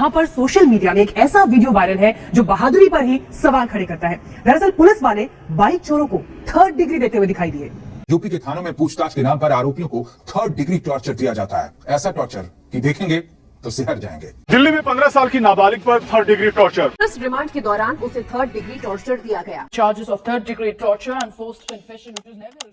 यहाँ पर social media में एक ऐसा वीडियो वायरल है जो बहादुरी पर ही सवाल खड़े करता है। दरअसल पुलिस वाले बाइक चोरों को 3rd डिग्री देते हुए दिखाई दिए। यूपी के थानों में पूछताछ के नाम पर आरोपियों को 3rd डिग्री टॉर्चर दिया जाता है। ऐसा टॉर्चर कि देखेंगे तो सिहर जाएंगे। दिल्ली में 15 साल की नाबालिग पर 3rd degree torture. Police remand के दौरान उसे 3rd डिग्री टॉर्चर दिया गया। Charges of 3rd degree torture and forced confession which was never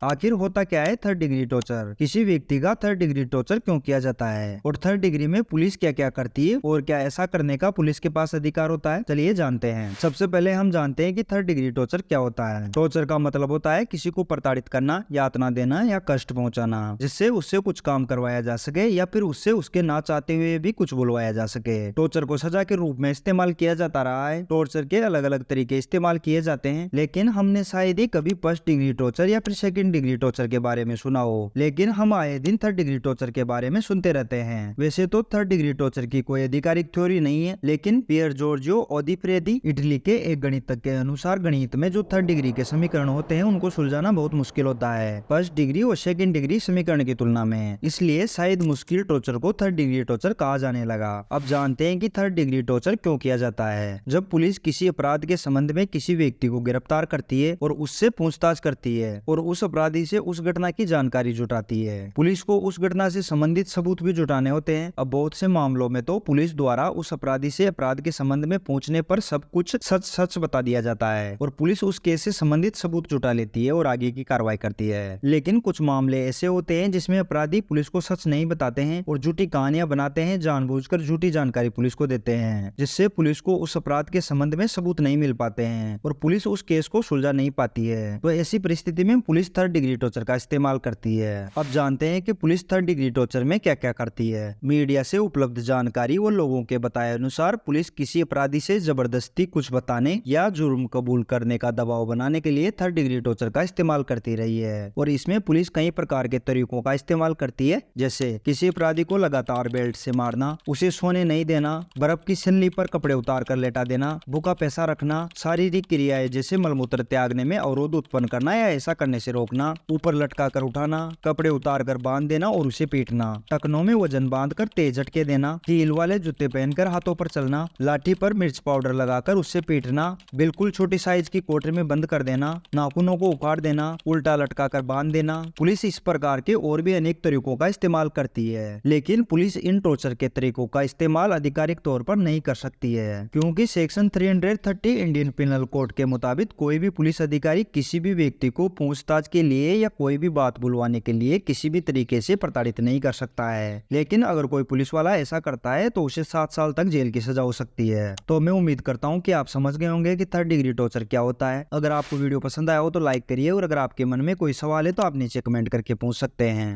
आखिर होता क्या है 3rd डिग्री टॉर्चर? किसी व्यक्ति का 3rd डिग्री टॉर्चर क्यों किया जाता है और 3rd डिग्री में पुलिस क्या क्या करती है और क्या ऐसा करने का पुलिस के पास अधिकार होता है? चलिए जानते हैं। सबसे पहले हम जानते हैं कि 3rd डिग्री टॉर्चर क्या होता है। टॉर्चर का मतलब होता है किसी को प्रताड़ित करना, यातना देना या कष्ट पहुंचाना, जिससे उससे कुछ काम करवाया जा सके या फिर उससे उसके ना चाहते हुए भी कुछ बुलवाया जा सके। टॉर्चर को सजा के रूप में इस्तेमाल किया जाता रहा है। टॉर्चर के अलग अलग तरीके इस्तेमाल किए जाते हैं, लेकिन हमने शायद ही कभी 1st डिग्री टॉर्चर या फिर 2nd डिग्री टॉर्चर के बारे में सुना हो। लेकिन हम आए दिन 3rd डिग्री टॉर्चर के बारे में सुनते रहते हैं। वैसे तो 3rd डिग्री टॉर्चर की कोई आधिकारिक थ्योरी नहीं है, लेकिन पियर जॉर्जियो ओदीफ्रेदी इटली के एक गणितज्ञ के अनुसार गणित में जो 3rd डिग्री के समीकरण होते हैं उनको सुलझाना बहुत मुश्किल होता है 1st डिग्री और 2nd डिग्री समीकरण की तुलना में। इसलिए शायद मुश्किल टॉर्चर को 3rd डिग्री टॉर्चर कहा जाने लगा। अब जानते हैं कि 3rd डिग्री टॉर्चर क्यों किया जाता है। जब पुलिस किसी अपराध के संबंध में किसी व्यक्ति को गिरफ्तार करती है और उससे पूछताछ करती है और उस अपराधी से उस घटना की जानकारी जुटाती है, पुलिस को उस घटना से संबंधित सबूत भी जुटाने होते हैं। अब बहुत से मामलों में तो पुलिस द्वारा उस अपराधी से अपराध के संबंध में पूछने पर सब कुछ सच सच बता दिया जाता है और पुलिस उस केस से संबंधित सबूत जुटा लेती है और आगे की कार्रवाई करती है। लेकिन कुछ मामले ऐसे होते हैं जिसमें अपराधी पुलिस को सच नहीं बताते हैं और झूठी कहानियां बनाते हैं, जानबूझकर झूठी जानकारी पुलिस को देते हैं, जिससे पुलिस को उस अपराध के संबंध में सबूत नहीं मिल पाते हैं और पुलिस उस केस को सुलझा नहीं पाती है। तो ऐसी परिस्थिति में पुलिस 3rd डिग्री टॉर्चर का इस्तेमाल करती है। अब जानते हैं कि पुलिस 3rd डिग्री टॉर्चर में क्या क्या करती है। मीडिया से उपलब्ध जानकारी और लोगों के बताए अनुसार पुलिस किसी अपराधी से जबरदस्ती कुछ बताने या जुर्म कबूल करने का दबाव बनाने के लिए 3rd डिग्री टॉर्चर का इस्तेमाल करती रही है और इसमें पुलिस कई प्रकार के तरीकों का इस्तेमाल करती है, जैसे किसी अपराधी को लगातार बेल्ट से मारना, उसे सोने नहीं देना, बर्फ की सिल्ली पर कपड़े उतार कर लेटा देना, भूखा पैसा रखना, शारीरिक क्रियाएं जैसे मलमूत्र त्यागने में अवरोध उत्पन्न करना या ऐसा करने से रोकना, ऊपर लटका कर उठाना, कपड़े उतार कर बांध देना और उसे पीटना, टखनों में वजन बांधकर तेज झटके देना, हील वाले जूते पहनकर हाथों पर चलना, लाठी पर मिर्च पाउडर लगाकर उससे पीटना, बिल्कुल छोटी साइज की कोठरी में बंद कर देना, नाखूनों को उखाड़ देना, उल्टा लटका कर बांध देना। पुलिस इस प्रकार के और भी अनेक तरीकों का इस्तेमाल करती है, लेकिन पुलिस इन टॉर्चर के तरीकों का इस्तेमाल आधिकारिक तौर पर नहीं कर सकती है, क्योंकि सेक्शन 330 इंडियन पिनल कोड के मुताबिक कोई भी पुलिस अधिकारी किसी भी व्यक्ति को पूछताछ के लिए या कोई भी बात बुलवाने के लिए किसी भी तरीके से प्रताड़ित नहीं कर सकता है। लेकिन अगर कोई पुलिस वाला ऐसा करता है तो उसे 7 साल तक जेल की सजा हो सकती है। तो मैं उम्मीद करता हूँ कि आप समझ गए होंगे कि 3rd डिग्री टॉर्चर क्या होता है। अगर आपको वीडियो पसंद आया हो तो लाइक करिए और अगर आपके मन में कोई सवाल है तो आप नीचे कमेंट करके पूछ सकते हैं।